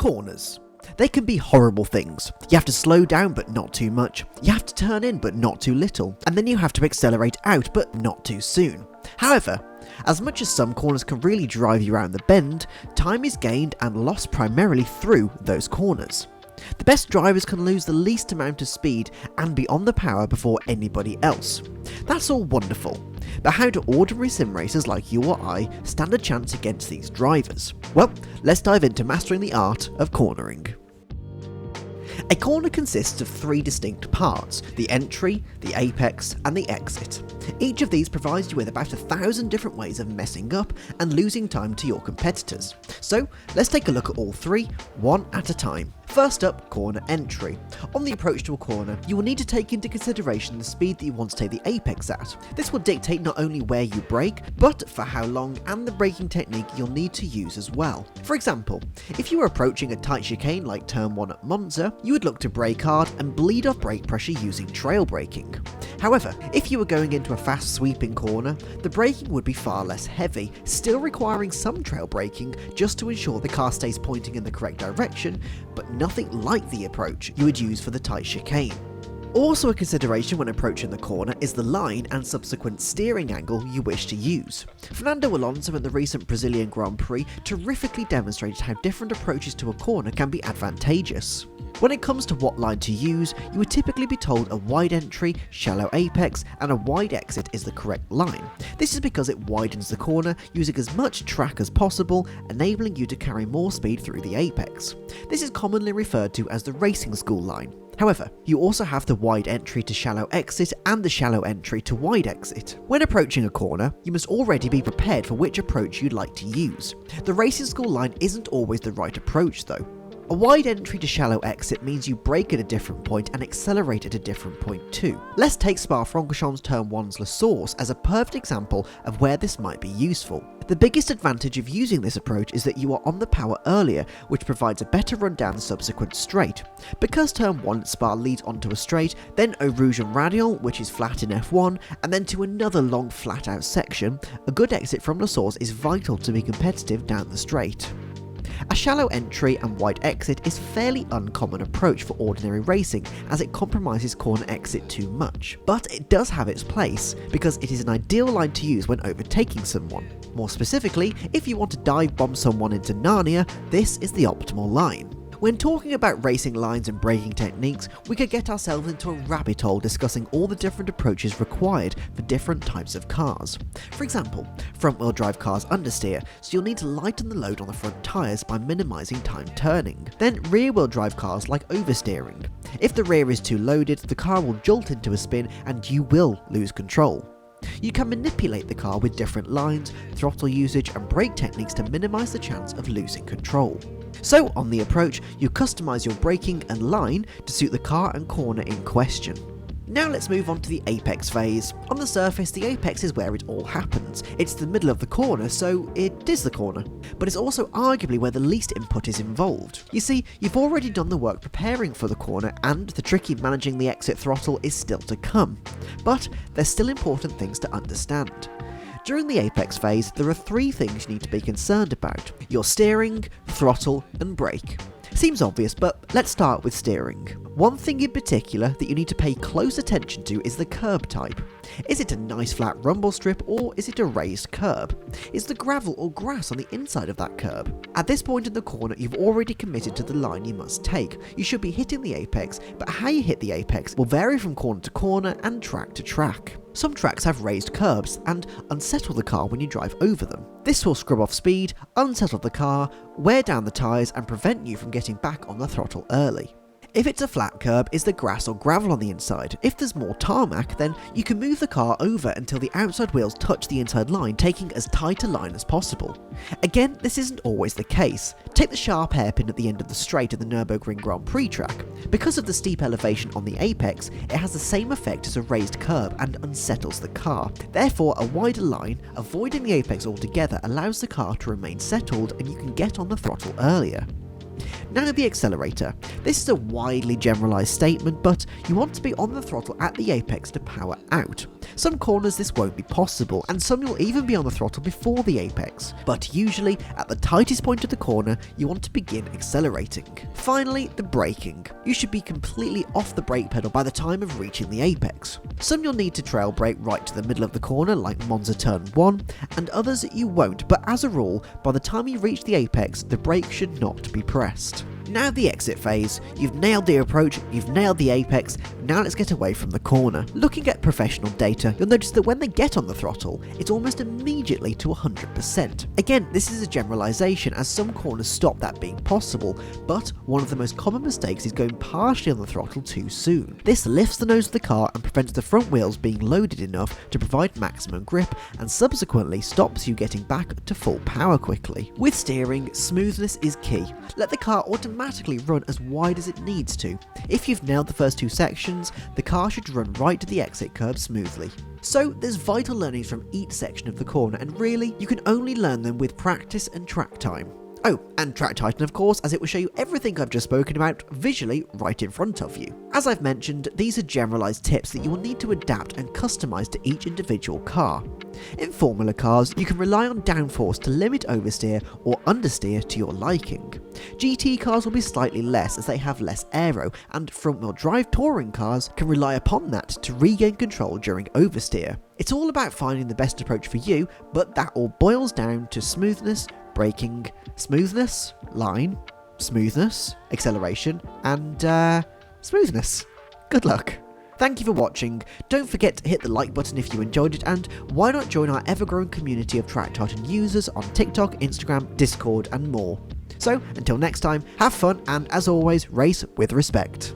Corners. They can be horrible things. You have to slow down but not too much, you have to turn in but not too little, and then you have to accelerate out but not too soon. However, as much as some corners can really drive you around the bend, time is gained and lost primarily through those corners. The best drivers can lose the least amount of speed and be on the power before anybody else. That's all wonderful, but how do ordinary sim racers like you or I stand a chance against these drivers? Well, let's dive into mastering the art of cornering. A corner consists of three distinct parts: the entry, the apex, and the exit. Each of these provides you with about 1,000 different ways of messing up and losing time to your competitors. So let's take a look at all three, one at a time. First up, corner entry. On the approach to a corner, you will need to take into consideration the speed that you want to take the apex at. This will dictate not only where you brake, but for how long and the braking technique you'll need to use as well. For example, if you were approaching a tight chicane like turn 1 at Monza, you would look to brake hard and bleed off brake pressure using trail braking. However, if you were going into a fast sweeping corner, the braking would be far less heavy, still requiring some trail braking just to ensure the car stays pointing in the correct direction, but nothing like the approach you would use for the tight chicane. Also a consideration when approaching the corner is the line and subsequent steering angle you wish to use. Fernando Alonso in the recent Brazilian Grand Prix terrifically demonstrated how different approaches to a corner can be advantageous. When it comes to what line to use, you would typically be told a wide entry, shallow apex, and a wide exit is the correct line. This is because it widens the corner, using as much track as possible, enabling you to carry more speed through the apex. This is commonly referred to as the racing school line. However, you also have the wide entry to shallow exit and the shallow entry to wide exit. When approaching a corner, you must already be prepared for which approach you'd like to use. The racing school line isn't always the right approach though. A wide entry to shallow exit means you brake at a different point and accelerate at a different point too. Let's take Spa-Francorchamps Turn 1's La Source as a perfect example of where this might be useful. The biggest advantage of using this approach is that you are on the power earlier, which provides a better run down the subsequent straight. Because Turn 1 at Spa leads onto a straight, then Eau Rouge and Radial, which is flat in F1, and then to another long flat out section, a good exit from La Source is vital to be competitive down the straight. A shallow entry and wide exit is a fairly uncommon approach for ordinary racing as it compromises corner exit too much, but it does have its place because it is an ideal line to use when overtaking someone. More specifically, if you want to dive bomb someone into Narnia, this is the optimal line. When talking about racing lines and braking techniques, we could get ourselves into a rabbit hole discussing all the different approaches required for different types of cars. For example, front wheel drive cars understeer, so you'll need to lighten the load on the front tyres by minimising time turning. Then rear wheel drive cars like oversteering. If the rear is too loaded, the car will jolt into a spin and you will lose control. You can manipulate the car with different lines, throttle usage and brake techniques to minimise the chance of losing control. So on the approach, you customise your braking and line to suit the car and corner in question. Now let's move on to the apex phase. On the surface, the apex is where it all happens. It's the middle of the corner, so it is the corner. But it's also arguably where the least input is involved. You see, you've already done the work preparing for the corner and the tricky managing the exit throttle is still to come. But there's still important things to understand. During the apex phase, there are three things you need to be concerned about: your steering, throttle, and brake. Seems obvious, but let's start with steering. One thing in particular that you need to pay close attention to is the curb type. Is it a nice flat rumble strip or is it a raised curb? Is the gravel or grass on the inside of that curb? At this point in the corner, you've already committed to the line you must take. You should be hitting the apex, but how you hit the apex will vary from corner to corner and track to track. Some tracks have raised curbs and unsettle the car when you drive over them. This will scrub off speed, unsettle the car, wear down the tyres and prevent you from getting back on the throttle early. If it's a flat curb, is the grass or gravel on the inside? If there's more tarmac, then you can move the car over until the outside wheels touch the inside line, taking as tight a line as possible. Again, this isn't always the case. Take the sharp hairpin at the end of the straight at the Nürburgring Grand Prix track. Because of the steep elevation on the apex, it has the same effect as a raised curb and unsettles the car. Therefore, a wider line, avoiding the apex altogether, allows the car to remain settled and you can get on the throttle earlier. Now the accelerator. This is a widely generalised statement, but you want to be on the throttle at the apex to power out. Some corners this won't be possible, and some you'll even be on the throttle before the apex, but usually at the tightest point of the corner you want to begin accelerating. Finally, the braking. You should be completely off the brake pedal by the time of reaching the apex. Some you'll need to trail brake right to the middle of the corner like Monza Turn 1, and others you won't, but as a rule, by the time you reach the apex, the brake should not be pressed. Now the exit phase. You've nailed the approach, you've nailed the apex, now let's get away from the corner. Looking at professional data, you'll notice that when they get on the throttle, it's almost immediately to 100%. Again, this is a generalisation as some corners stop that being possible, but one of the most common mistakes is going partially on the throttle too soon. This lifts the nose of the car and prevents the front wheels being loaded enough to provide maximum grip, and subsequently stops you getting back to full power quickly. With steering, smoothness is key. Let the car automatically run as wide as it needs to. If you've nailed the first two sections, the car should run right to the exit curb smoothly. So there's vital learnings from each section of the corner, and really, you can only learn them with practice and track time. Oh, and Track Titan of course, as it will show you everything I've just spoken about visually right in front of you. As I've mentioned, these are generalised tips that you will need to adapt and customise to each individual car. In Formula cars, you can rely on downforce to limit oversteer or understeer to your liking. GT cars will be slightly less as they have less aero, and front-wheel drive touring cars can rely upon that to regain control during oversteer. It's all about finding the best approach for you, but that all boils down to smoothness, braking, smoothness, line, smoothness, acceleration, and smoothness. Good luck. Thank you for watching. Don't forget to hit the like button if you enjoyed it, and why not join our ever-growing community of Track Titan users on TikTok, Instagram, Discord, and more. So, until next time, have fun, and as always, race with respect.